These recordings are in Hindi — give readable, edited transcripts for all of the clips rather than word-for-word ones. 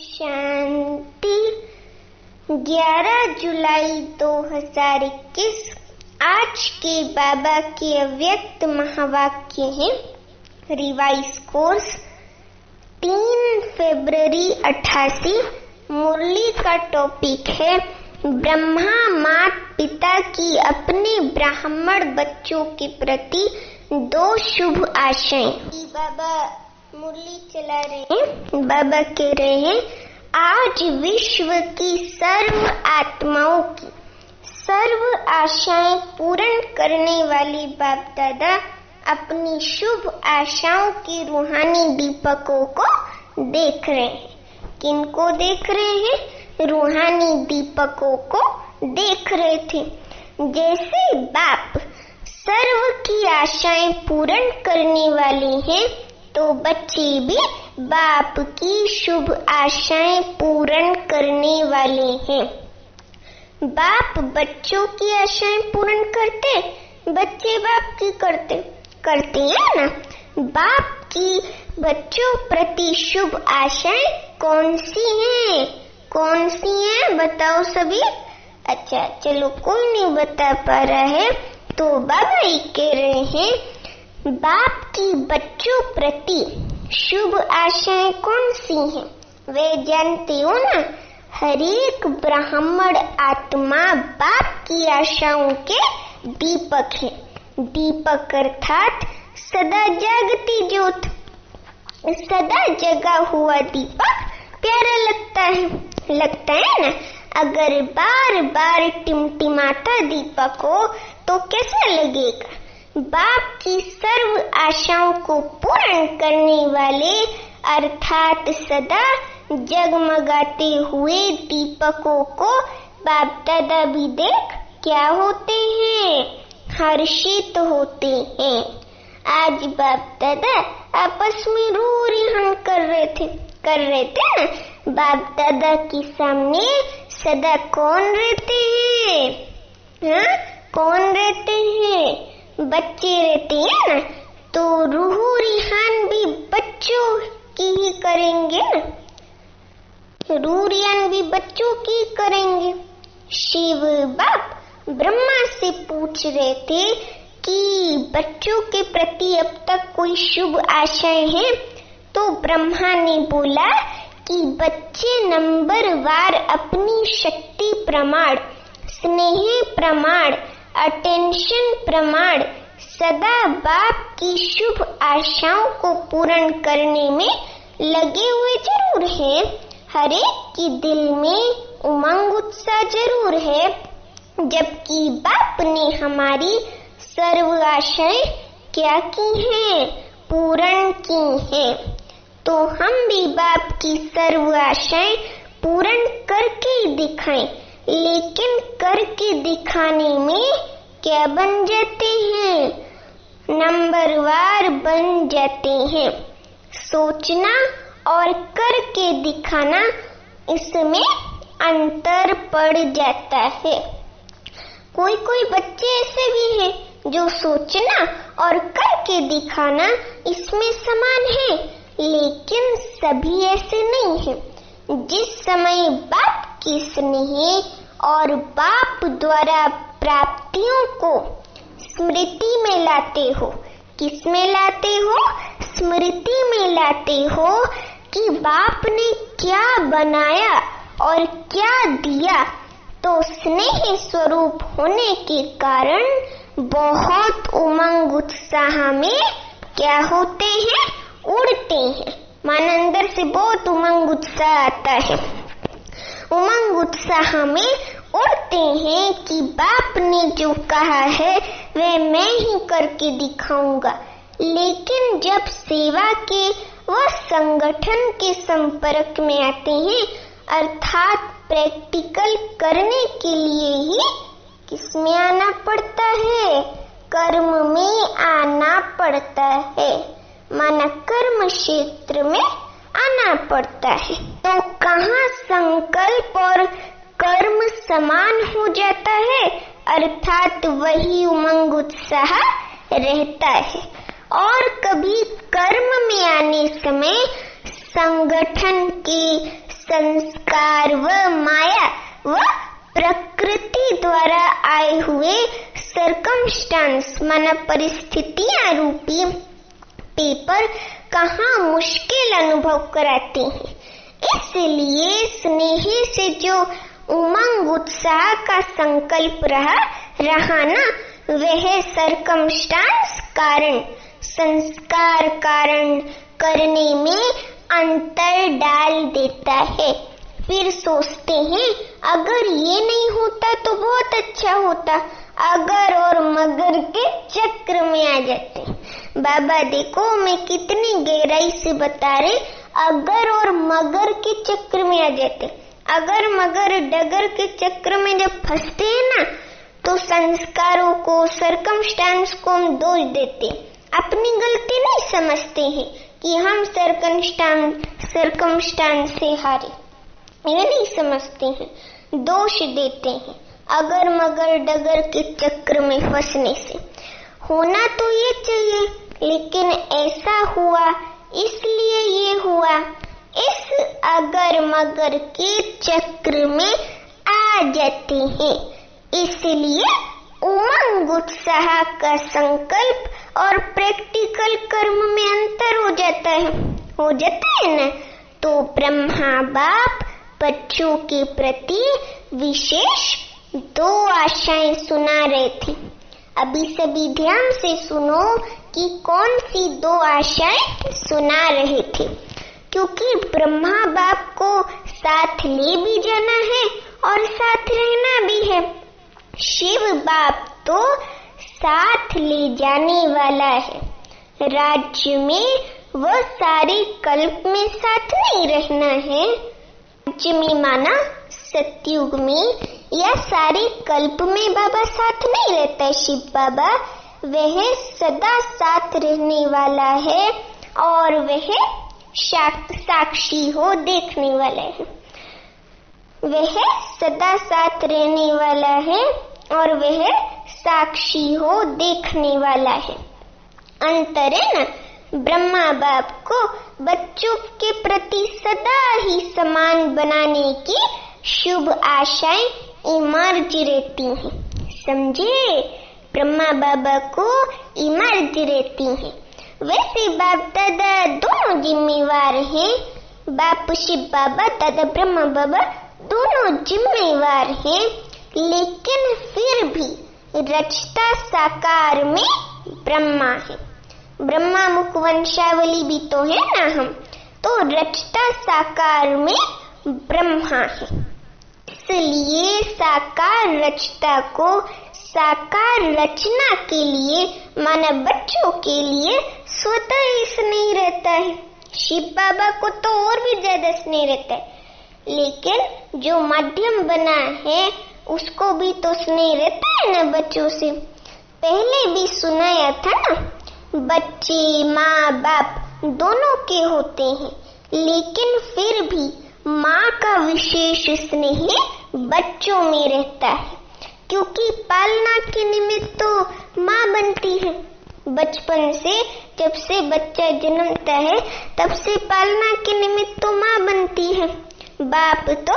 शांति। 11 जुलाई 2021 आज के बाबा के अव्यक्त महावाक्य हैं। रिवाइज कोर्स 3 फरवरी 88। मुरली का टॉपिक है ब्रह्मा माता पिता की अपने ब्राह्मण बच्चों के प्रति 2 शुभ आशय। बाबा मुरली चला रहे हैं। बाबा कह रहे हैं आज विश्व की सर्व आत्माओं की सर्व आशाएं पूर्ण करने वाले बाप दादा अपनी शुभ आशाओं के रूहानी दीपकों को देख रहे हैं। किनको देख रहे हैं? रूहानी दीपकों को देख रहे थे। जैसे बाप सर्व की आशाएं पूर्ण करने वाले हैं तो बच्चे भी बाप की शुभ आशाएं पूर्ण करने वाले हैं। बाप बच्चों की आशाएं पूर्ण करते, बच्चे बाप की करते हैं ना। बाप की बच्चों प्रति शुभ आशाएं कौन सी हैं? कौन सी हैं बताओ सभी। अच्छा चलो, कोई नहीं बता पा रहा है तो बाबा ही कह रहे हैं बाप की बच्चों प्रति शुभ आशाएं कौन सी हैं? वे जानते हो ना, हर एक ब्राह्मण आत्मा बाप की आशाओं के दीपक है। दीपक अर्थात सदा जागती ज्योत। सदा जगा हुआ दीपक प्यारा लगता है ना। अगर बार बार टिमटिमाता दीपक हो तो कैसा लगेगा? बाप की सर्व आशाओं को पूर्ण करने वाले अर्थात सदा जगमगाते हुए दीपकों को बाप दादा भी देख क्या होते हैं? हर्षित होते हैं। आज बाप दादा आपस में रो रिहान कर रहे थे ना। बाप दादा के सामने सदा कौन रहते हैं? हाँ, कौन रहते हैं? बच्चे रहते हैं ना। तो रूह रिहान भी बच्चों की ही करेंगे ना। रूह रिहान भी बच्चों की करेंगे। शिव बाप ब्रह्मा से पूछ रहे थे कि बच्चों के प्रति अब तक कोई शुभ आशय है? तो ब्रह्मा ने बोला कि बच्चे नंबरवार अपनी शक्ति प्रमाण, स्नेह प्रमाण, अटेंशन प्रमाण सदा बाप की शुभ आशाओं को पूर्ण करने में लगे हुए जरूर हैं। हर एक के दिल में उमंग उत्साह जरूर है। जबकि बाप ने हमारी सर्व आशाएं क्या की हैं? पूर्ण की हैं। तो हम भी बाप की सर्व आशाएं पूर्ण करके दिखाएं। लेकिन करके दिखाने में क्या बन जाते हैं? नंबरवार बन जाते हैं। सोचना और करके दिखाना, इसमें अंतर पड़ जाता है। कोई बच्चे ऐसे भी हैं जो सोचना और करके दिखाना इसमें समान है, लेकिन सभी ऐसे नहीं हैं। जिस समय बाप की स्नेह और बाप द्वारा प्राप्तियों को स्मृति में लाते हो, किस में लाते हो? स्मृति में लाते हो कि बाप ने क्या बनाया और क्या दिया, तो स्नेह स्वरूप होने के कारण बहुत उमंग उत्साह में क्या होते हैं? उड़ते हैं। मन अंदर से बहुत उमंग उत्साह आता है। उमंग उत्साह में उड़ते हैं कि बाप ने जो कहा है वह मैं ही करके दिखाऊंगा। लेकिन जब सेवा के व संगठन के संपर्क में आते हैं, अर्थात प्रैक्टिकल करने के लिए ही किसमें आना पड़ता है? कर्म में आना पड़ता है। माना कर्म क्षेत्र में आना पड़ता है। तो कहाँ संकल्प और कर्म समान हो जाता है, अर्थात वही उमंग उत्साह रहता है। और कभी कर्म में आने समय संगठन के संस्कार व माया व प्रकृति द्वारा आए हुए सर्कमस्टांस माना परिस्थितियां रूपी पेपर कहाँ मुश्किल अनुभव कराते हैं। इसलिए स्नेह से जो उमंग उत्साह का संकल्प रहा ना, वह सर्कमस्टांस कारण संस्कार कारण करने में अंतर डाल देता है। फिर सोचते हैं अगर ये नहीं होता तो बहुत अच्छा होता, अगर और मगर के चक्र में आ जाते। बाबा देखो मैं कितनी गहराई से बता रहे, अगर और मगर के चक्र में आ जाते। अगर मगर डगर के चक्र में जब फंसते हैं ना, तो संस्कारों को सर्कमस्टांस को हम दोष देते, अपनी गलती नहीं समझते हैं कि हम सर्कमस्टांस से हारे, ये नहीं समझते हैं, दोष देते हैं अगर मगर डगर के चक्र में फंसने से। होना तो ये चाहिए, लेकिन ऐसा हुआ इसलिए ये हुआ, इस अगर मगर के चक्र में आ जाते हैं। इसलिए उमंग उत्साह का संकल्प और प्रैक्टिकल कर्म में अंतर हो जाता है ना। तो ब्रह्मा बाप बच्चों के प्रति विशेष 2 आशाएं सुना रहे थे। अभी सभी ध्यान से सुनो कि कौन सी 2 आशाएं सुना रहे थे, क्योंकि ब्रह्मा बाप को साथ ले भी जाना है और साथ रहना भी है। शिव बाप तो साथ ले जाने वाला है, राज्य में वह सारे कल्प में साथ नहीं रहना है। राज्य में माना सतयुग में या सारे कल्प में बाबा साथ नहीं रहता है। शिव बाबा वह सदा साथ रहने वाला है और वह साक्षी हो देखने वाला है। वह सदा साथ रहने वाला है और वह साक्षी हो देखने वाला है। अंतर है ना, ब्रह्मा बाप को बच्चों के प्रति सदा ही समान बनाने की शुभ आशाएं इमर्ज रहती हैं। समझे, ब्रह्मा बाबा को इमर्ज रहती हैं। वैसे बाप दादा दोनों जिम्मेवार हैं, बाप शिव बाबा दादा ब्रह्मा बाबा दोनों जिम्मेवार हैं, लेकिन फिर भी रचता साकार में ब्रह्मा है। ब्रह्मा मुख वंशावली भी तो है ना हम, तो रचता साकार में ब्रह्मा है। इसलिए साकार रचता को साकार रचना के लिए मानव बच्चों के लिए स्वतः ही स्नेह रहता है। शिव बाबा को तो और भी ज्यादा स्नेह रहता है, लेकिन जो माध्यम बना है उसको भी तो स्नेह रहता है ना बच्चों से। पहले भी सुनाया था ना, बच्चे माँ बाप दोनों के होते हैं, लेकिन फिर भी माँ का विशेष स्नेह बच्चों में रहता है, क्योंकि पालना के निमित्त तो माँ बनती है। बचपन से जब से बच्चा जन्मता है तब से पालना के निमित्त तो माँ बनती है। बाप तो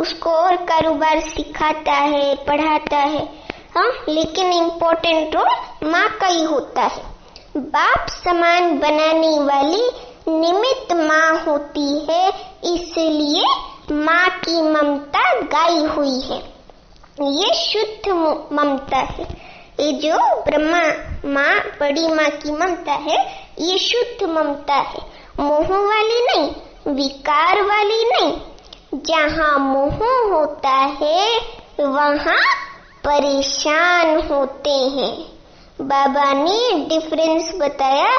उसको और कारोबार सिखाता है, पढ़ाता है, हाँ, लेकिन इम्पोर्टेंट रोल माँ का ही होता है। बाप समान बनाने वाली निमित्त माँ होती है, इसलिए माँ की ममता गाई हुई है। ये शुद्ध ममता है। ये जो ब्रह्मा माँ बड़ी माँ की ममता है, ये शुद्ध ममता है, मोह वाली नहीं, विकार वाली नहीं। जहाँ मोह होता है वहाँ परेशान होते हैं। बाबा ने डिफरेंस बताया,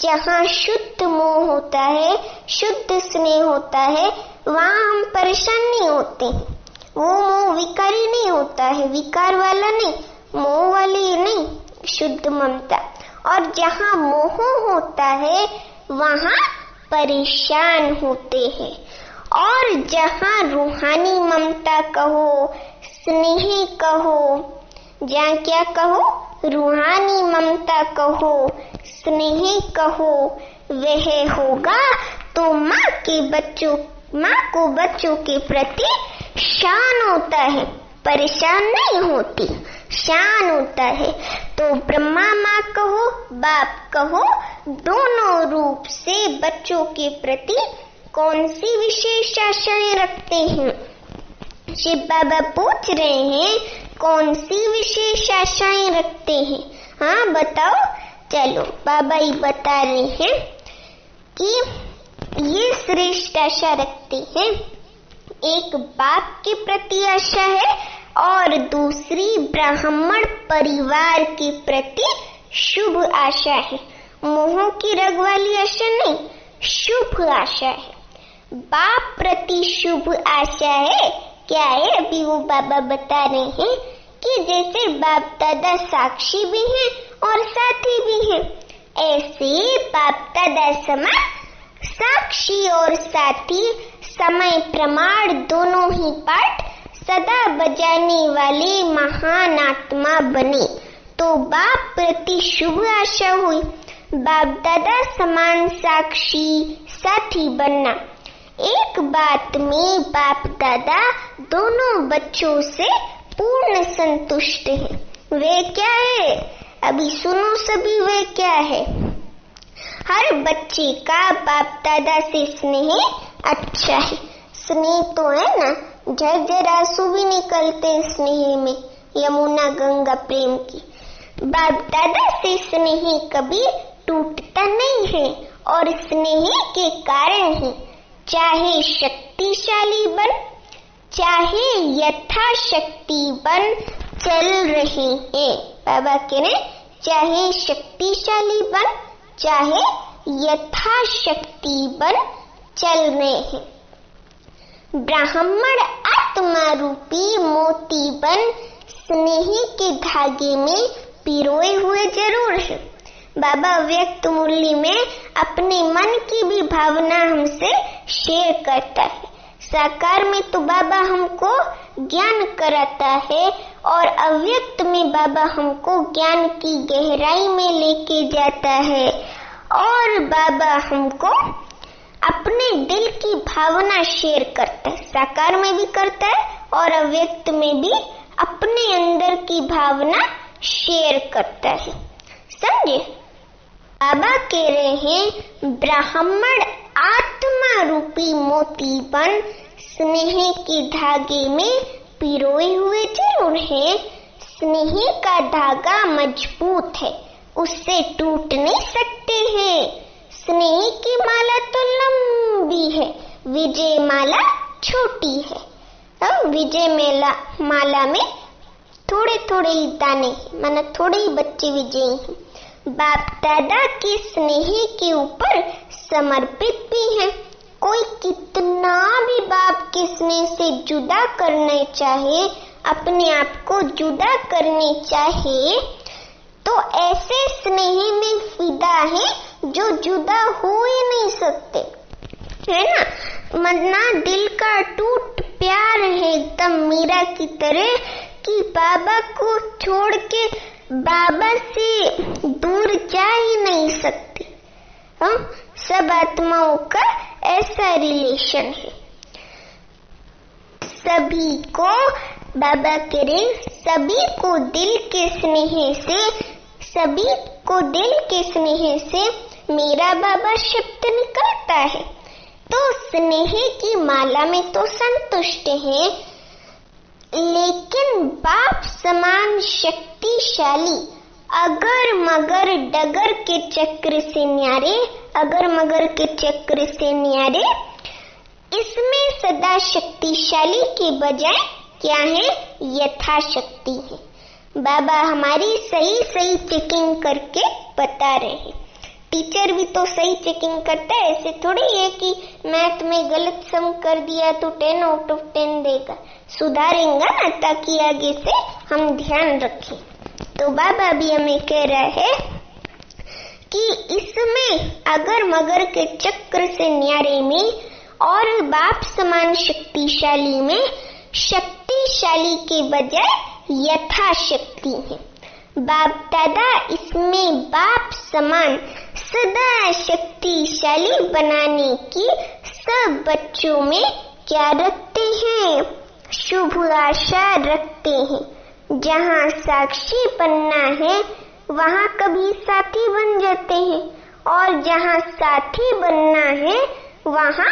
जहाँ शुद्ध मोह होता है, शुद्ध स्नेह होता है, वहाँ हम परेशान नहीं होते हैं। वो मोह विकारी नहीं होता है, विकार वाला नहीं, मोह वाली नहीं, शुद्ध ममता। और जहाँ मोह होता है वहाँ परेशान होते हैं। और जहाँ रूहानी ममता कहो, स्नेह कहो, जहाँ क्या कहो, रूहानी ममता कहो, स्नेह कहो, वह होगा तो माँ के बच्चों माँ को बच्चों के प्रति शान होता है, परेशान नहीं होती, शान होता है। तो ब्रह्मा माँ कहो, बाप कहो, दोनों रूप से बच्चों के प्रति कौन सी विशेष आशाएं रखते हैं? शिव बाबा पूछ रहे हैं कौन सी विशेष आशाएं रखते हैं? हाँ बताओ। चलो बाबा ही बता रहे हैं कि ये श्रेष्ठ आशा रखते हैं। एक बाप के प्रति आशा है और दूसरी ब्राह्मण परिवार के प्रति शुभ आशा है। मोह की रग वाली आशा नहीं, शुभ आशा है। बाप प्रति शुभ आशा है। क्या है? अभी वो बाबा बता रहे हैं कि जैसे बाप दादा साक्षी भी हैं और साथी भी हैं, ऐसे बाप दादा समान साक्षी और साथी समय प्रमाण दोनों ही पाठ सदा बजाने वाले महान आत्मा बने। तो बाप प्रति शुभ आशा हुई, बाप दादा समान साक्षी साथी बनना। एक बात में बाप दादा दोनों बच्चों से पूर्ण संतुष्ट हैं। वे क्या है? अभी सुनो सभी, वे क्या है? हर बच्चे का बाप दादा से स्नेह अच्छा है। स्नेह तो है ना, झरझर आंसू भी निकलते स्नेह में, यमुना गंगा प्रेम की। बाप दादा से स्नेह कभी टूटता नहीं है और स्नेह के कारण ही चाहे शक्तिशाली बन, चाहे यथाशक्ति बन चल रहे हैं। बाबा कह रहे चाहे शक्तिशाली बन, चाहे यथाशक्ति बन चल रहे हैं। ब्राह्मण आत्मा रूपी मोती बन स्नेह के धागे में पिरोए हुए जरूर है। बाबा व्यक्त मुरली में अपने मन की भी भावना हमसे शेयर करता है। साकार में तो बाबा हमको ज्ञान कराता है और अव्यक्त में बाबा हमको ज्ञान की गहराई में लेके जाता है और बाबा हमको अपने दिल की भावना शेयर करता है। साकार में भी करता है और अव्यक्त में भी अपने अंदर की भावना शेयर करता है। समझे? बाबा कह रहे हैं ब्राह्मण आत्मा रूपी मोती बन स्नेह के धागे में पिरोए हुए जरूर है। स्नेह का धागा मजबूत है, उससे टूट नहीं सकते हैं। स्नेह की माला तो लंबी है, विजय माला छोटी है। विजय माला में थोड़े थोड़े ही दाने, माना थोड़े ही बच्चे विजयी हैं। बाप दादा के स्नेह के ऊपर समर्पित भी है। कोई कितना भी बाप के स्नेह से जुदा करने चाहे, अपने आप को जुदा करने चाहे, तो ऐसे स्नेह में फिदा है जो जुदा हो ही नहीं सकते, है ना। मरना दिल का टूट प्यार है एकदम मीरा की तरह कि बाबा को छोड़ के बाबा से दूर जा ही नहीं सकते। सब आत्माओं का ऐसा रिलेशन है। सभी को बाबा करे, सभी को दिल के स्नेह से मेरा बाबा शब्द निकलता है। तो स्नेह की माला में तो संतुष्ट है, लेकिन बाप समान शक्तिशाली अगर मगर डगर के चक्र से न्यारे, अगर मगर के चक्र से न्यारे, इसमें सदा शक्तिशाली के बजाय क्या है? यथाशक्ति है। बाबा हमारी सही सही चेकिंग करके बता रहे हैं। टीचर भी तो सही चेकिंग करता है, ऐसे थोड़ी है कि मैथ में गलत सम कर दिया तो 10 आउट ऑफ 10 देगा। सुधारेंगा ना, ताकि आगे से हम ध्यान रखें। तो बाबा भी हमें कह रहा है कि इसमें अगर मगर के चक्र से न्यारे में और बाप समान शक्तिशाली में शक्तिशाली के बजाय यथाशक्ति है। बाप दादा इसमें बाप समान सदा शक्तिशाली बनाने की सब बच्चों में क्या रखते हैं? शुभ आशा रखते हैं। जहाँ साक्षी बनना है वहाँ कभी साथी बन जाते हैं, और जहाँ साथी बनना है वहाँ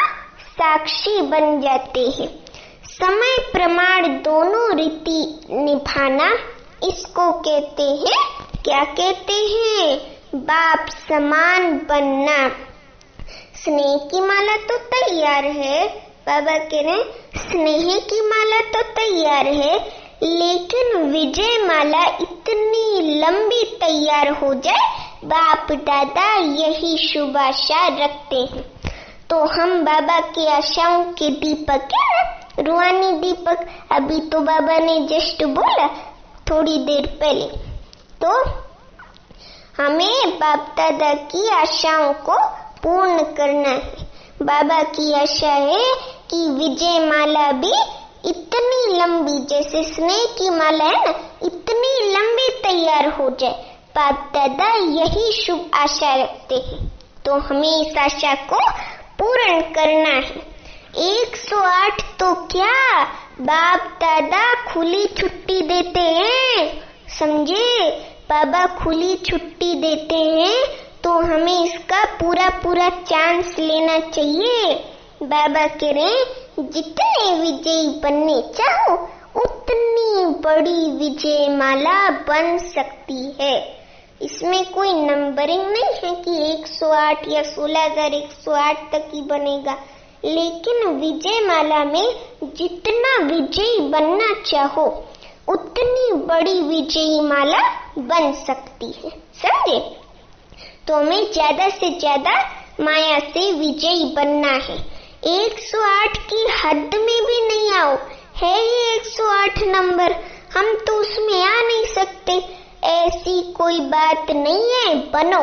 साक्षी बन जाते हैं। समय प्रमाण दोनों रीति निभाना, इसको कहते हैं, क्या कहते हैं? बाप समान बनना। स्नेह की माला तो तैयार है, बाबा कह रहे स्नेह की माला तो तैयार है, लेकिन विजय माला इतनी लंबी तैयार हो जाए, बाप दादा यही शुभ आशा रखते हैं। तो हम बाबा की आशाओं के दीपक है, रूहानी दीपक। अभी तो बाबा ने जस्ट बोला थोड़ी देर पहले। तो हमें बाप दादा की आशाओं को पूर्ण करना है। बाबा की आशा है कि विजय माला भी इतनी लंबी, जैसे स्नेह की माला है ना, इतनी लंबी तैयार हो जाए। बाप दादा यही शुभ आशा रखते हैं, तो हमें इस आशा को पूर्ण करना है। 108 तो क्या, बाप दादा खुली छुट्टी देते हैं, समझे? बाबा खुली छुट्टी देते हैं, तो हमें इसका पूरा पूरा चांस लेना चाहिए। बाबा कह रहे जितने विजयी बनने चाहो उतनी बड़ी विजय माला बन सकती है। इसमें कोई नंबरिंग नहीं है कि 108 या 16,108 तक ही बनेगा, लेकिन विजय माला में जितना विजयी बनना चाहो उतनी बड़ी विजयी माला बन सकती है, समझे? तो हमें ज्यादा से ज्यादा माया से विजयी बनना है। 108 की हद में भी नहीं आओ, है ये 108 नंबर, हम तो उसमें आ नहीं सकते, ऐसी कोई बात नहीं है, बनो।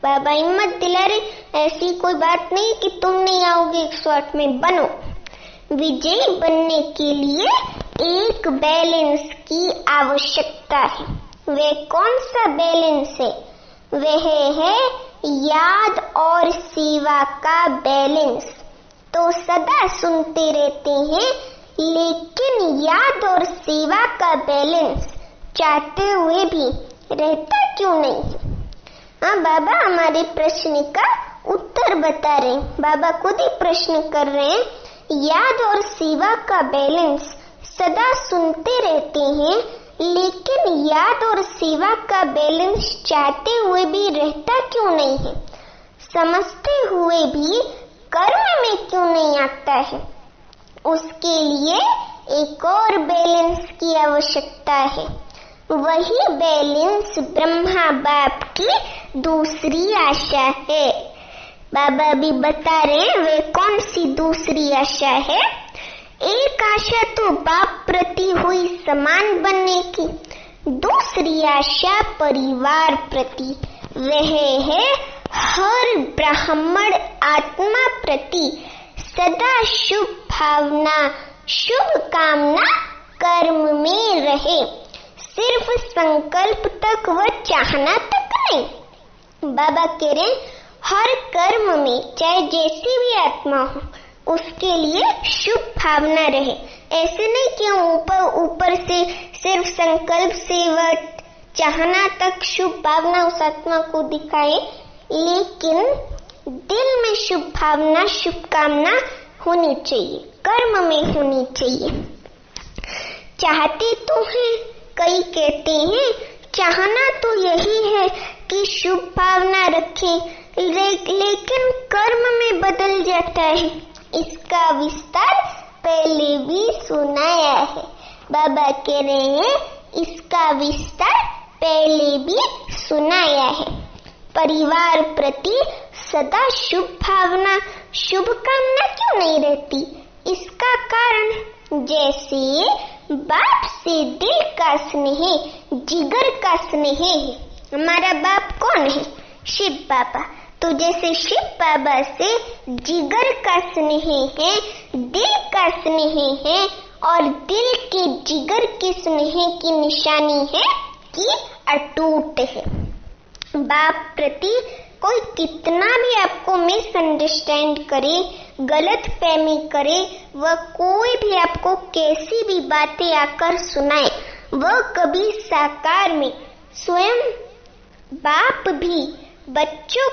बाबा हिम्मत दिला रहे, ऐसी कोई बात नहीं कि तुम नहीं आओगे 108 में, बनो। विजयी बनने के लिए एक बैलेंस की आवश्यकता है। वे कौन सा बैलेंस है? वह है याद और सेवा का बैलेंस। तो सदा सुनते रहते हैं, लेकिन याद और सेवा का बैलेंस चाहते हुए भी रहता क्यों नहीं है? हाँ, बाबा हमारे प्रश्न का उत्तर बता रहे हैं। बाबा खुद ही प्रश्न कर रहे हैं, याद और सेवा का बैलेंस सदा सुनते रहते हैं, लेकिन याद और सेवा का बैलेंस चाहते हुए भी रहता क्यों नहीं है? समझते हुए भी कर्म में क्यों नहीं आता है? उसके लिए एक और बैलेंस की आवश्यकता है। वही बैलेंस ब्रह्मा बाप की दूसरी आशा है। बाबा भी बता रहे हैं वे कौन सी दूसरी आशा है। एक आशा तो बाप प्रति हुई समान बनने की, दूसरी आशा परिवार प्रति, वह है हर ब्राह्मण आत्मा प्रति सदा शुभ भावना, शुभ कामना कर्म में रहे, सिर्फ संकल्प तक व चाहना तक नहीं। बाबा कह रहे हर कर्म में चाहे जैसी भी आत्मा हो उसके लिए शुभ भावना रहे। ऐसे नहीं कि हम ऊपर से सिर्फ संकल्प से व चाहना तक शुभ भावना उस आत्मा को दिखाए, लेकिन दिल में शुभ भावना, शुभ कामना होनी चाहिए, कर्म में होनी चाहिए। चाहते तो हैं, कई कहते हैं चाहना तो यही है कि शुभ भावना रखें, लेकिन कर्म में बदल जाता है। इसका विस्तार पहले भी सुनाया है। बाबा कह रहे हैं इसका विस्तार पहले भी सुनाया है। परिवार प्रति सदा शुभ भावना, शुभ कामना क्यों नहीं रहती? इसका कारण जैसे बाप से दिल का स्नेह, जिगर का स्नेह है। हमारा बाप कौन है? शिव बाबा। तो जैसे शिव बाबा से जिगर का स्नेह है, दिल का स्नेह है, और दिल के जिगर के स्नेह की निशानी है कि अटूट है। बाप प्रति कोई कितना भी आपको मिसअंडरस्टैंड करे, गलत फहमी करे, वह कोई भी आपको कैसी भी बातें आकर सुनाए, वह कभी साकार में स्वयं बाप भी बच्चों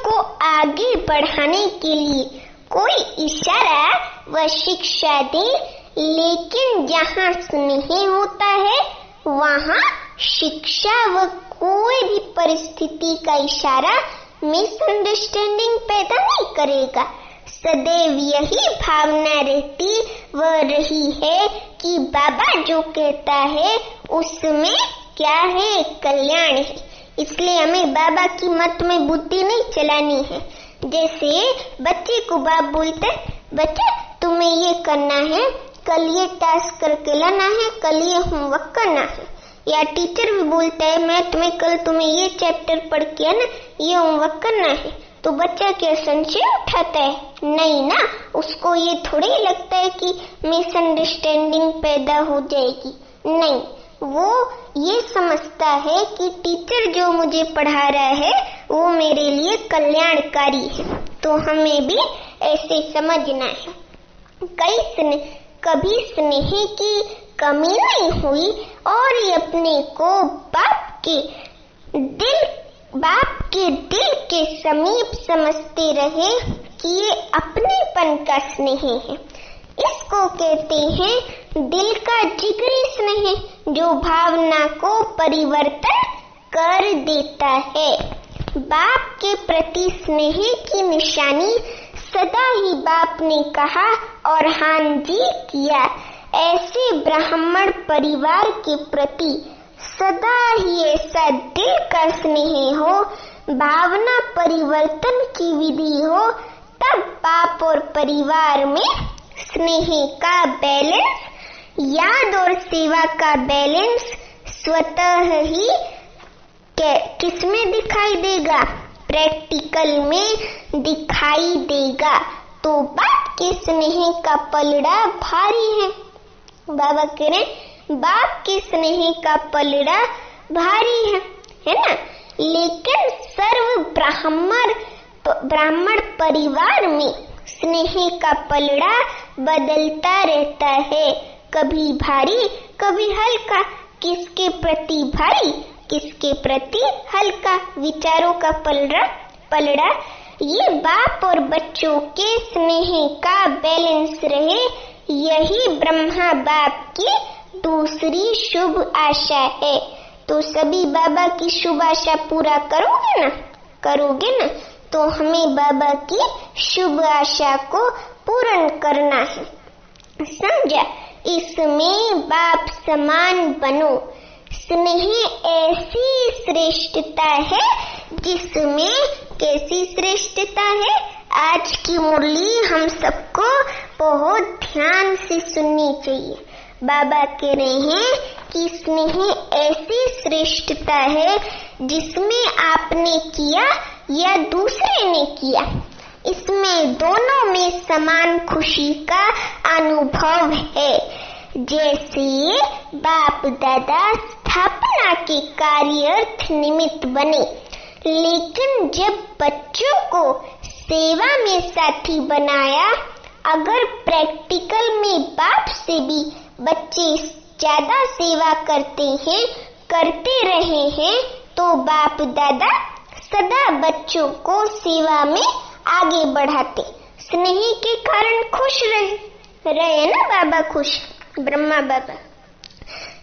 को आगे बढ़ाने के लिए कोई इशारा व शिक्षा दे, लेकिन जहाँ स्नेह होता है वहाँ शिक्षा व कोई भी परिस्थिति का इशारा मिसअंडरस्टैंडिंग पैदा नहीं करेगा। सदैव यही भावना रहती व रही है कि बाबा जो कहता है उसमें क्या है, कल्याण है। इसलिए हमें बाबा की मत में बुद्धि नहीं चलानी है। जैसे बच्चे को बाप बोलते, बच्चा तुम्हें ये करना है, कल ये टास्क करके लाना है, कल ये होमवर्क करना है। या टीचर भी बोलता है मैं तुम्हें ये चैप्टर पढ़ के ना ये होमवर्क करना है, तो बच्चा क्या संशय उठाता है? नहीं ना, उसको ये थोड़ी लगता है कि मिसअंडरस्टैंडिंग पैदा हो जाएगी। नहीं, वो ये समझता है कि टीचर जो मुझे पढ़ा रहा है वो मेरे लिए कल्याणकारी है, तो हमें भी ऐसे समझना है। कभी स्नेह की कमी नहीं हुई और ये अपने को बाप के दिल के समीप समझते रहे कि ये अपनेपन का स्नेह है। इसको कहते हैं दिल का जिगरी स्नेह, जो भावना को परिवर्तन कर देता है। बाप के प्रति स्नेह की निशानी सदा ही बाप ने कहा और हाँ जी किया। ऐसे ब्राह्मण परिवार के प्रति सदा ही ऐसा दिल का स्नेह हो, भावना परिवर्तन की विधि हो, तब बाप और परिवार में स्नेह का बैलेंस, याद और सेवा का बैलेंस स्वतः ही किसमें दिखाई देगा? प्रैक्टिकल में दिखाई देगा। तो बाप के स्नेह का पलड़ा भारी है। बाबा कह रहे बाप के स्नेह का पलड़ा भारी है ना। लेकिन सर्व ब्राह्मण परिवार में स्नेह का पलड़ा बदलता रहता है, कभी भारी कभी हल्का। किसके प्रति भारी, किसके प्रति हल्का, विचारों का पलड़ा। ये बाप और बच्चों के स्नेह का बैलेंस रहे, यही ब्रह्मा बाप की दूसरी शुभ आशा है। तो सभी बाबा की शुभ आशा पूरा करोगे ना, तो हमें बाबा की शुभ आशा को पूर्ण करना है। समझा? इसमें बाप समान बनो। स्नेह ऐसी श्रेष्ठता है जिसमें कैसी श्रेष्ठता है? आज की मुरली हम सबको बहुत ध्यान से सुननी चाहिए। बाबा कह रहे हैं कि स्नेह ऐसी श्रेष्ठता है जिसमें आपने किया या दूसरे ने किया, इसमें दोनों में समान खुशी का अनुभव है। जैसे बाप दादा स्थापना के कार्यार्थ निमित्त बने, लेकिन जब बच्चों को सेवा में साथी बनाया, अगर प्रैक्टिकल में बाप से भी बच्चे ज्यादा सेवा करते रहे हैं, तो बाप दादा सदा बच्चों को सेवा में आगे बढ़ाते। स्नेह के कारण खुश रहे ना बाबा, खुश ब्रह्मा बाबा।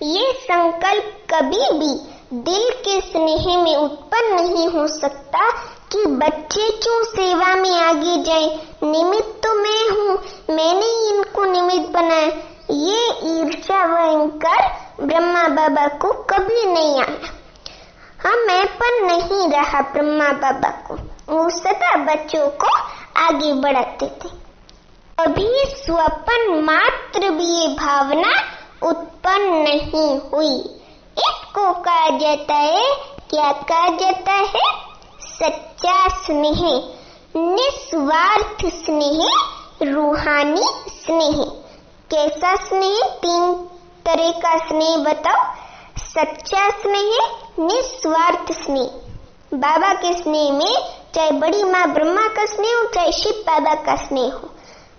ये संकल्प कभी भी दिल के स्नेह में उत्पन्न नहीं हो सकता कि बच्चे क्यों सेवा में आगे जाएं, निमित्त तो मैं हूँ, मैंने इनको निमित्त बनाया। ये ईर्ष्या व अहंकार ब्रह्मा बाबा को कभी नहीं आया। मैंपन नहीं रहा ब्रह्मा बाबा को, वो सदा बच्चों को आगे बढ़ाते थे। अभी स्वपन मात्र भी ये भावना उत्पन्न नहीं हुई। इसको कहा जाता है, क्या कहा जाता है? सच्चा स्नेह, निस्वार्थ स्नेह, रूहानी स्नेह। कैसा स्नेह? 3 तरह का स्नेह बताओ। सच्चा स्नेह, निस्वार्थ स्नेह, बाबा के स्नेह में चाहे बड़ी माँ ब्रह्मा का स्नेह हो, चाहे शिव बाबा का स्नेह हो,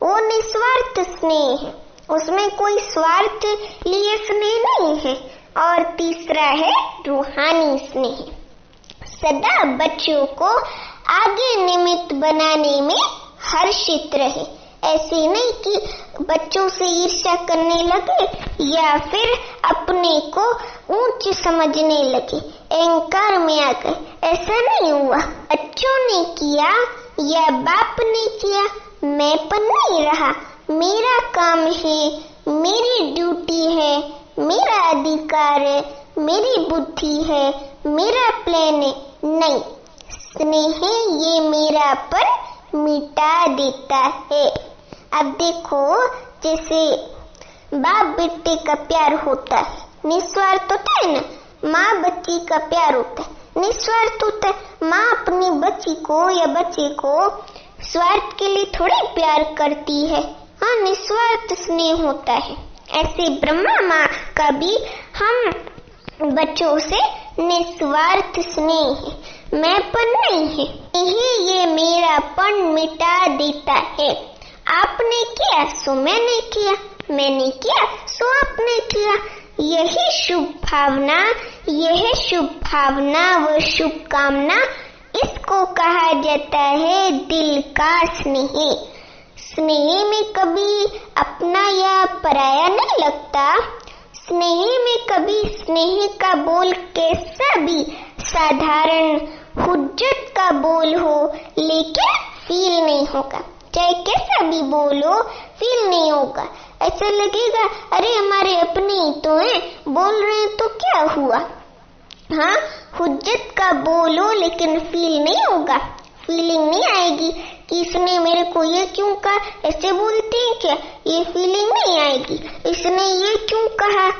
वो निस्वार्थ स्नेह है, उसमें कोई स्वार्थ लिए स्नेह नहीं है। और तीसरा है रूहानी स्नेह, सदा बच्चों को आगे निमित्त बनाने में हर्षित रहे। ऐसे नहीं कि बच्चों से ईर्ष्या करने लगे या फिर अपने को ऊंच समझने लगे, अहंकार में आ गए, ऐसा नहीं हुआ। बच्चों ने किया या बाप ने किया, मैं पर नहीं रहा, मेरा काम है, मेरी ड्यूटी है, मेरा अधिकार है, मेरी बुद्धि है, मेरा प्लान है, नहीं। स्नेह ये मेरापन मिटा देता है। अब देखो, जैसे बाप बेटे का प्यार होता है, निस्वार्थ होता है ना, माँ बच्ची का प्यार होता है, निस्वार्थ होता है। माँ अपनी बच्ची को या बच्चे को स्वार्थ के लिए थोड़ी प्यार करती है, हाँ, निस्वार्थ स्नेह होता है। ऐसे ब्रह्मा माँ का भी हम बच्चों से निस्वार्थ स्नेह है, मैंपन नहीं है। ये मेरापन मिटा देता है। आपने किया सो मैंने किया, मैंने किया सो आपने किया। यही शुभ भावना, यह शुभ भावना व शुभ कामना, इसको कहा जाता है दिल का स्नेह। स्नेह में कभी अपना या पराया नहीं लगता। स्नेह में कभी स्नेह का बोल कैसा भी साधारण हुज्जत का बोल हो, लेकिन फील नहीं होगा। चाहे कैसा भी बोलो, फील नहीं होगा। ऐसा लगेगा अरे हमारे अपने ही तो हैं, बोल रहे हैं तो क्या हुआ। हाँ, हुज्जत का बोलो लेकिन फील नहीं होगा, फीलिंग नहीं आएगी कि इसने मेरे को ये क्यों कहा, ऐसे बोलते हैं क्या, ये फीलिंग नहीं आएगी। इसने ये क्यों कहा।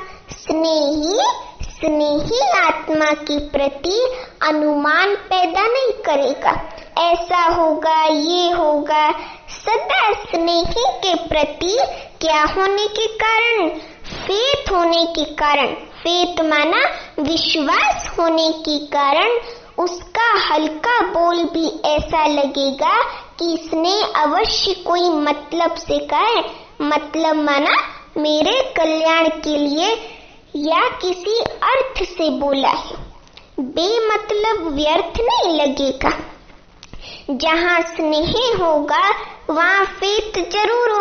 स्नेही आत्मा के प्रति अनुमान पैदा नहीं करेगा, ऐसा होगा, ये होगा। सदा स्नेही के प्रति क्या होने के कारण, फेथ होने के कारण, फेथ माना विश्वास होने के कारण, उसका हल्का बोल भी ऐसा लगेगा कि इसने अवश्य कोई मतलब से कहा है। मतलब माना मेरे कल्याण के लिए या किसी अर्थ से बोला है, बेमतलब व्यर्थ नहीं लगेगा। जहाँ स्नेह होगा वहाँ फेथ जरूर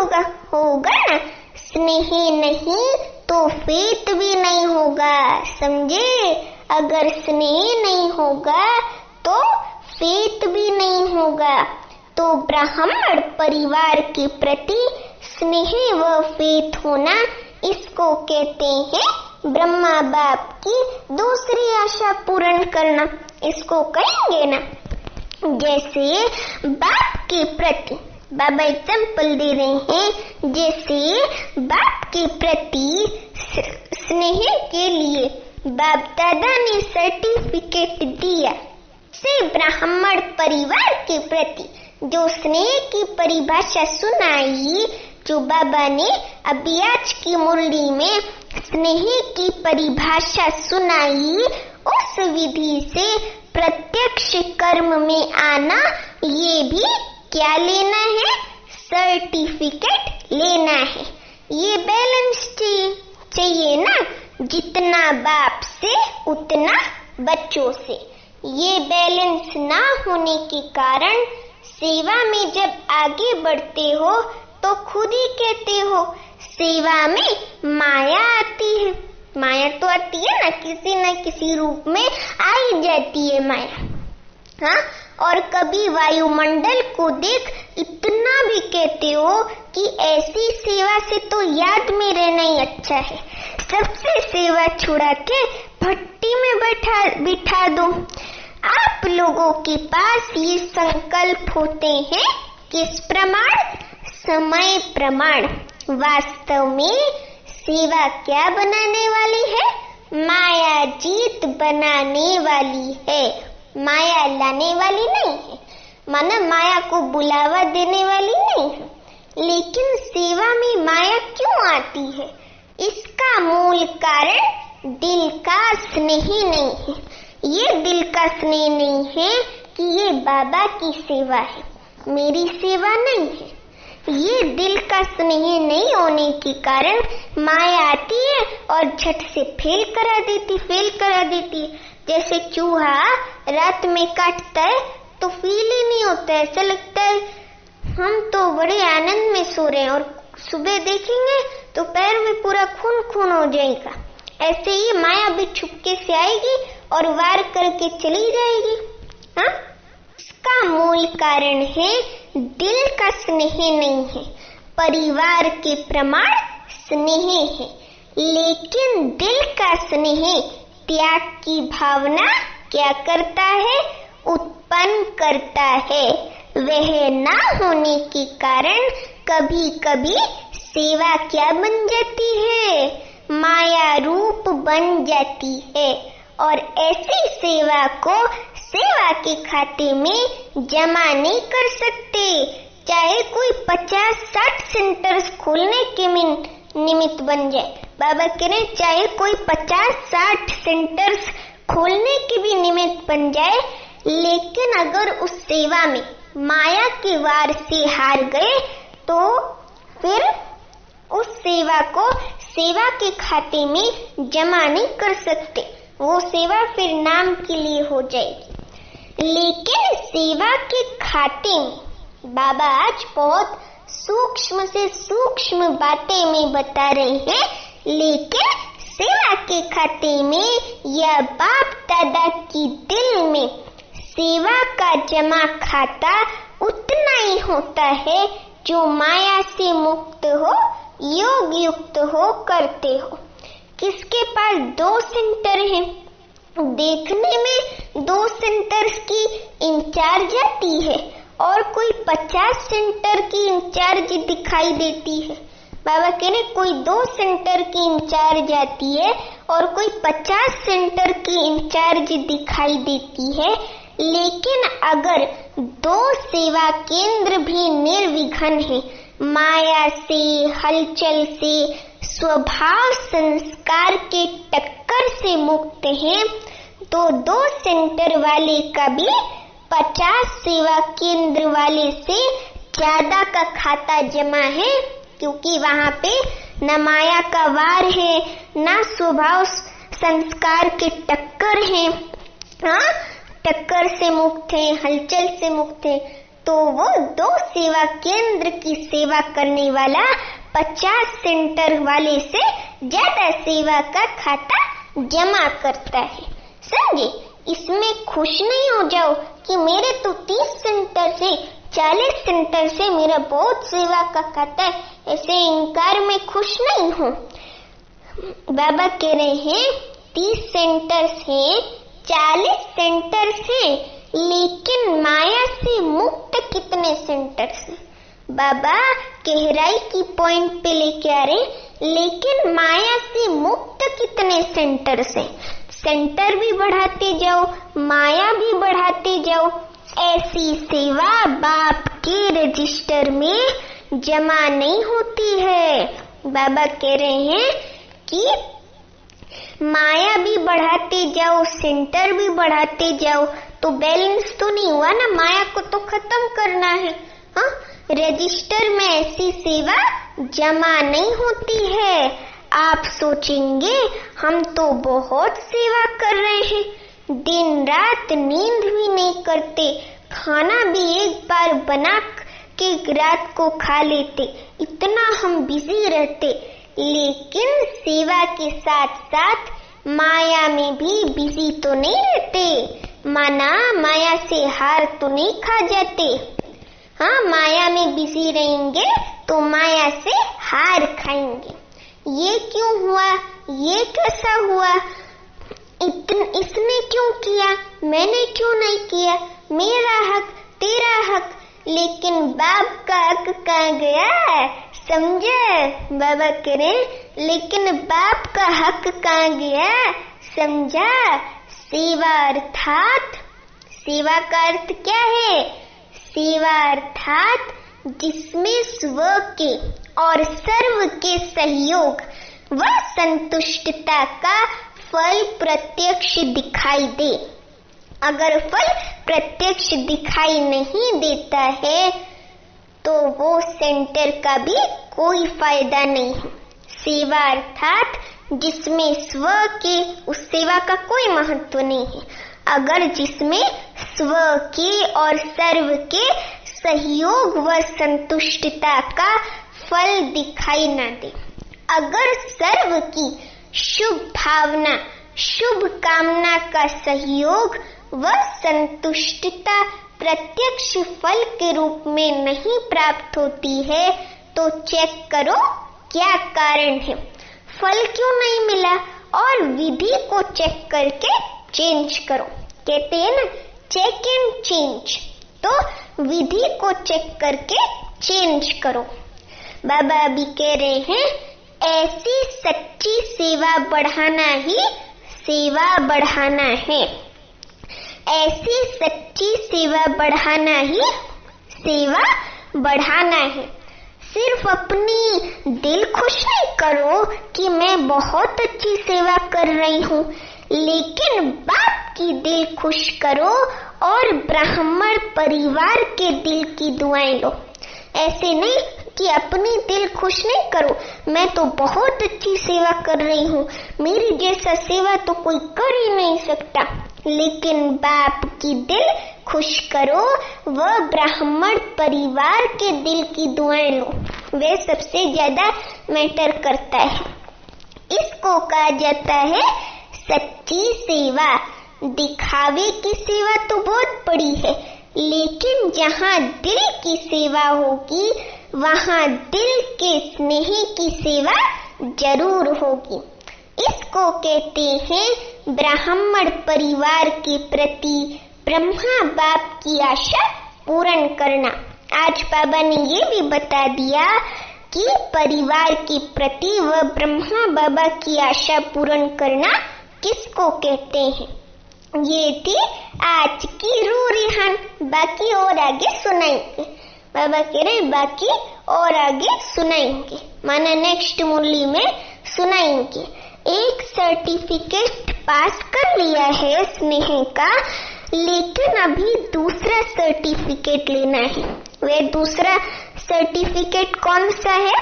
होगा ना। स्नेह नहीं तो फेथ भी नहीं होगा, समझे। अगर स्नेह नहीं होगा तो फेथ भी नहीं होगा। तो ब्राह्मण परिवार के प्रति स्नेह व फेथ होना, इसको कहते हैं ब्रह्मा बाप की दूसरी आशा पूर्ण करना। इसको कहेंगे ना, जैसे बाप के प्रति, बाबा एग्जाम्पल दे रहे हैं, जैसे बाप के प्रति स्नेह के लिए बाप दादा ने सर्टिफिकेट दिया, से ब्राह्मण परिवार के प्रति जो स्नेह की परिभाषा सुनाई, जो बाबा ने अभी आज की मुरली में स्नेह की परिभाषा सुनाई, उस विधि से प्रत्यक्ष कर्म में आना, ये भी क्या लेना है, सर्टिफिकेट लेना है। ये बैलेंस चाहिए ना, जितना बाप से उतना बच्चों से। ये बैलेंस ना होने के कारण सेवा में जब आगे बढ़ते हो तो खुद ही कहते हो सेवा में माया आती है। माया तो आती है ना किसी रूप में आ ही जाती है माया, हाँ। और कभी वायुमंडल को देख इतना भी कहते हो कि ऐसी सेवा से तो याद में रहना ही अच्छा है, सबसे सेवा छुड़ा के भट्टी में बिठा दो। आप लोगों के पास ये संकल्प होते हैं, किस प्रमाण, समय प्रमाण। वास्तव में सेवा क्या बनाने वाली है, माया जीत बनाने वाली है, माया लाने वाली नहीं है। माना माया को बुलावा देने वाली नहीं है। लेकिन सेवा में माया क्यों आती है, इसका मूल कारण दिल का स्नेह नहीं है। ये दिल का स्नेह नहीं है कि ये बाबा की सेवा है, मेरी सेवा नहीं है। ये दिल का स्नेह नहीं होने के कारण माया आती है और झट से फेल करा देती है। जैसे चूहा रात में काटता है तो फील ही नहीं होता है, ऐसा लगता है हम तो बड़े आनंद में सो रहे हैं, और सुबह देखेंगे तो पैर में पूरा खून हो जाएगा। ऐसे ही माया भी छुपके से आएगी और वार करके चली जाएगी। हाँ, इसका मूल कारण है दिल का स्नेह नहीं है, परिवार के प्रमाण स्नेह है। लेकिन दिल का स्नेह त्याग की भावना क्या करता है? उत्पन्न करता है। वह ना होने के कारण कभी कभी सेवा क्या बन जाती है? माया रूप बन जाती है। और ऐसी सेवा को सेवा के खाते में जमा नहीं कर सकते। चाहे कोई 50-60 सेंटर्स खोलने के निमित्त बन जाए, बाबा कह रहे चाहे कोई 50-60 सेंटर्स खोलने के भी निमित्त बन जाए, लेकिन अगर उस सेवा में माया के वार से हार गए तो फिर उस सेवा को सेवा के खाते में जमा नहीं कर सकते। वो सेवा फिर नाम के लिए हो जाएगी। लेकिन सेवा के खाते में बाबा आज बहुत सूक्ष्म से सूक्ष्म बातें में बता रहे हैं। लेकिन सेवा के खाते में या बाप दादा की दिल में सेवा का जमा खाता उतना ही होता है जो माया से मुक्त हो, योग युक्त हो करते हो। किसके पास 2 सेंटर हैं? देखने में 2 सेंटर्स की इंचार्ज आती है और कोई 50 सेंटर की इंचार्ज दिखाई देती है। बाबा कह रहे कोई 2 सेंटर की इंचार्ज आती है और कोई 50 सेंटर की इंचार्ज दिखाई देती है। लेकिन अगर 2 सेवा केंद्र भी निर्विघ्न है, माया से, हलचल से, स्वभाव संस्कार के टक्कर से मुक्त है, तो 2 सेंटर वाले का भी 50 सेवा केंद्र वाले से ज्यादा का खाता जमा है, क्योंकि वहाँ पे न माया का वार है, न स्वभाव संस्कार के टक्कर है। हाँ, टक्कर से मुक्त है, हलचल से मुक्त है, तो वो 2 सेवा केंद्र की सेवा करने वाला 50 सेंटर वाले से ज्यादा सेवा का खाता जमा करता है। समझे? इसमें खुश नहीं हो जाओ कि मेरे तो 30 सेंटर से, 40 सेंटर से मेरा बहुत सेवा का खाता है, ऐसे इंकार में खुश नहीं हूँ। बाबा कह रहे हैं 30 सेंटर से, 40 सेंटर से, लेकिन माया से मुक्त कितने सेंटर से? बाबा गहराई की पॉइंट पे लेके आ रहे, लेकिन माया से मुक्त कितने सेंटर से? सेंटर भी बढ़ाते जाओ, माया भी बढ़ाते जाओ। ऐसी सेवा बाप के रजिस्टर में जमा नहीं होती है। बाबा कह रहे हैं कि माया भी बढ़ाते जाओ, सेंटर भी बढ़ाते जाओ, तो बैलेंस तो नहीं हुआ ना, माया को तो खत्म करना है। हाँ, रजिस्टर में ऐसी सेवा जमा नहीं होती है। आप सोचेंगे हम तो बहुत सेवा कर रहे हैं, दिन रात नींद भी नहीं करते, खाना भी एक बार बना के रात को खा लेते, इतना हम बिजी रहते। लेकिन सेवा के साथ साथ माया में भी बिजी तो नहीं रहते, माना माया से हार तो नहीं खा जाते। हाँ, माया में बिजी रहेंगे तो माया से हार खाएंगे। ये क्यों हुआ? ये कैसा हुआ? इसने क्यों किया? मैंने क्यों नहीं किया? मेरा हक, तेरा हक। लेकिन बाप का हक कहाँ गया? समझे? बाबा कह रहे लेकिन बाप का हक कहाँ गया? समझा? सेवा अर्थात, सेवा का अर्थ क्या है? सेवा अर्थात जिसमें स्व के और सर्व के सहयोग व संतुष्टता का फल प्रत्यक्ष दिखाई दे। अगर फल प्रत्यक्ष दिखाई नहीं देता है तो वो सेंटर का भी कोई फायदा नहीं है। सेवा अर्थात जिसमें स्व के, उस सेवा का कोई महत्व नहीं है अगर जिसमें स्व के और सर्व के सहयोग व संतुष्टता का फल दिखाई न दे। अगर सर्व की शुभ भावना, शुभ कामना का सहयोग व संतुष्टता प्रत्यक्ष फल के रूप में नहीं प्राप्त होती है तो चेक करो क्या कारण है, फल क्यों नहीं मिला, और विधि को चेक करके चेंज करो। कहते हैं ना, चेक एंड चेंज। तो विधि को चेक करके चेंज करो। बाबा अभी कह रहे हैं, ऐसी सच्ची सेवा बढ़ाना ही सेवा बढ़ाना है। ऐसी सच्ची सेवा बढ़ाना ही सेवा बढ़ाना है। सिर्फ अपनी दिल खुश नहीं करो कि मैं बहुत अच्छी सेवा कर रही हूँ, लेकिन बाप की दिल खुश करो और ब्राह्मण परिवार के दिल की दुआएं लो। ऐसे नहीं कि अपनी दिल खुश नहीं करो, मैं तो बहुत अच्छी सेवा कर रही हूँ, मेरी जैसा सेवा तो कोई कर ही नहीं सकता, लेकिन बाप की दिल खुश करो, वह ब्राह्मण परिवार के दिल की दुआएं लो, वे सबसे ज्यादा मैटर करता है। इसको कहा जाता है सच्ची सेवा। दिखावे की सेवा तो बहुत बड़ी है, लेकिन जहाँ दिल की सेवा होगी वहाँ दिल के स्नेह की सेवा जरूर होगी। इसको कहते हैं ब्राह्मण परिवार के प्रति ब्रह्मा बाप की आशा पूर्ण करना। आज बाबा ने ये भी बता दिया कि परिवार के प्रति वह ब्रह्मा बाबा की आशा पूर्ण करना किसको कहते हैं। ये थी आज की रूह रिहान, बाकी और आगे सुनाएंगे। बाबा कह रहे बाकी और आगे सुनाएंगे, माना नेक्स्ट मुरली में सुनाएंगे। एक सर्टिफिकेट पास कर लिया है स्नेह का, लेकिन अभी दूसरा सर्टिफिकेट लेना है। वह दूसरा सर्टिफिकेट कौन सा है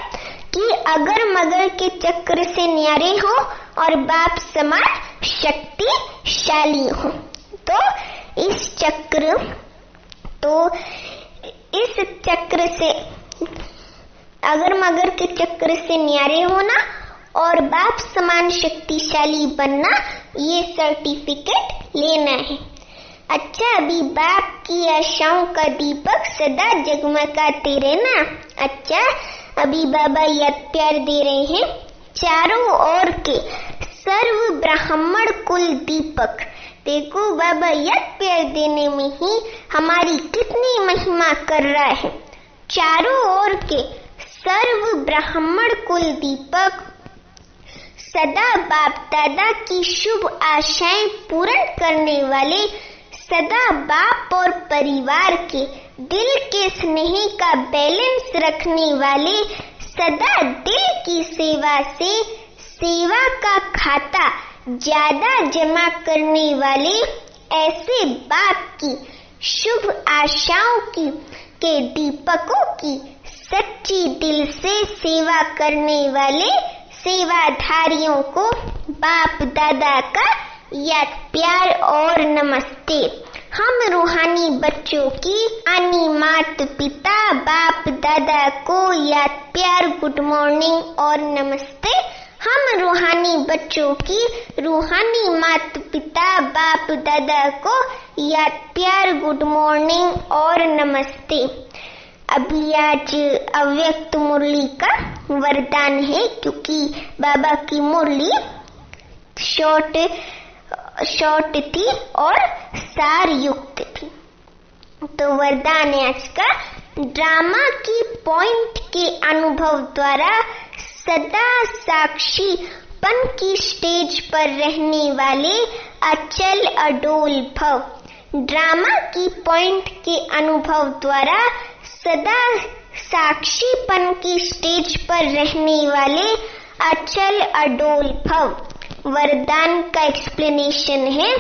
कि अगर मगर के चक्र से न्यारे हो और बाप समान शक्तिशाली हो। तो इस चक्र से अगर मगर के चक्र से न्यारे होना और बाप समान शक्तिशाली बनना, ये सर्टिफिकेट लेना है। अच्छा, अभी बाप की आशाओं का दीपक सदा जगमगाते रहना। अच्छा, अभी बाबा याद प्यार दे रहे हैं, चारों ओर के सर्व ब्राह्मण कुल दीपक। देखो बाबा याद प्यार देने में ही हमारी कितनी महिमा कर रहा है। चारों ओर के सर्व ब्राह्मण कुल दीपक सदा बाप दादा की शुभ आशाएं पूर्ण करने वाले, सदा बाप और परिवार के दिल के स्नेह का बैलेंस रखने वाले, सदा दिल की सेवा से सेवा का खाता ज्यादा जमा करने वाले, ऐसे बाप की शुभ आशाओं के दीपकों की सच्ची दिल से सेवा करने वाले सेवाधारियों को बाप दादा का याद प्यार और नमस्ते। हम रूहानी बच्चों की आनी मात पिता बाप दादा को याद प्यार गुड मॉर्निंग और नमस्ते। हम रूहानी बच्चों की रूहानी मात पिता बाप दादा को याद प्यार गुड मॉर्निंग और नमस्ते। अभी आज अव्यक्त मुरली का वरदान है, क्योंकि बाबा की मुरली शॉर्ट थी और सार युक्त थी। तो वरदान है आज का, ड्रामा की पॉइंट के अनुभव द्वारा सदा साक्षीपन की स्टेज पर रहने वाले अचल अडोल भव। ड्रामा की पॉइंट के अनुभव द्वारा सदा साक्षीपन की स्टेज पर रहने वाले अचल अडोल भव। वरदान का एक्सप्लेनेशन है,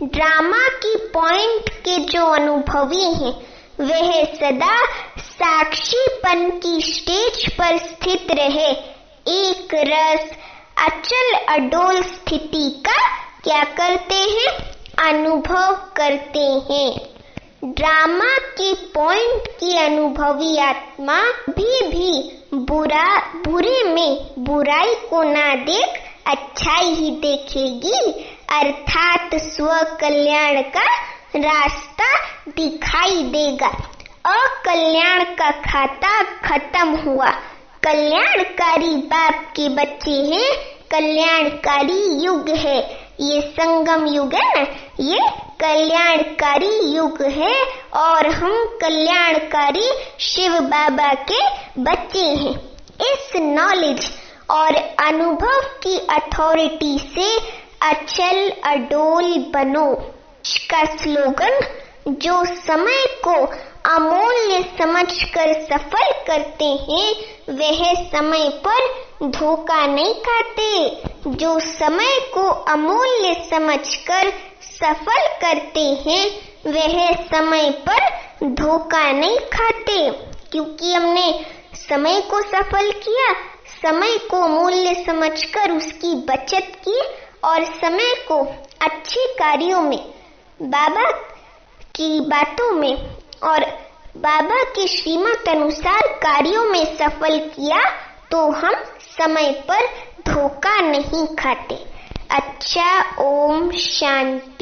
ड्रामा की पॉइंट के जो अनुभवी हैं वह सदा साक्षीपन की स्टेज पर स्थित रहे, एक रस अचल अडोल स्थिति का क्या करते हैं, अनुभव करते हैं। ड्रामा की पॉइंट की अनुभवी आत्मा भी बुरे में बुराई को ना देख अच्छाई ही देखेगी, अर्थात स्व कल्याण का रास्ता दिखाई देगा। अकल्याण का खाता खत्म हुआ, कल्याणकारी बाप के बच्चे हैं, कल्याणकारी युग है, ये संगम युग है ना, ये कल्याणकारी युग है और हम कल्याणकारी शिव बाबा के बच्चे हैं। इस नॉलेज और अनुभव की अथॉरिटी से अचल अडोल बनो। इसका स्लोगन, जो समय को अमूल्य समझकर सफल करते हैं वह समय पर धोखा नहीं खाते। जो समय को अमूल्य समझकर सफल करते हैं वह समय पर धोखा नहीं खाते, क्योंकि हमने समय को सफल किया, समय को मूल्य समझकर उसकी बचत की और समय को अच्छे कार्यों में, बाबा की बातों में और बाबा की श्रीमत अनुसार कार्यों में सफल किया तो हम समय पर धोखा नहीं खाते। अच्छा, ओम शांति।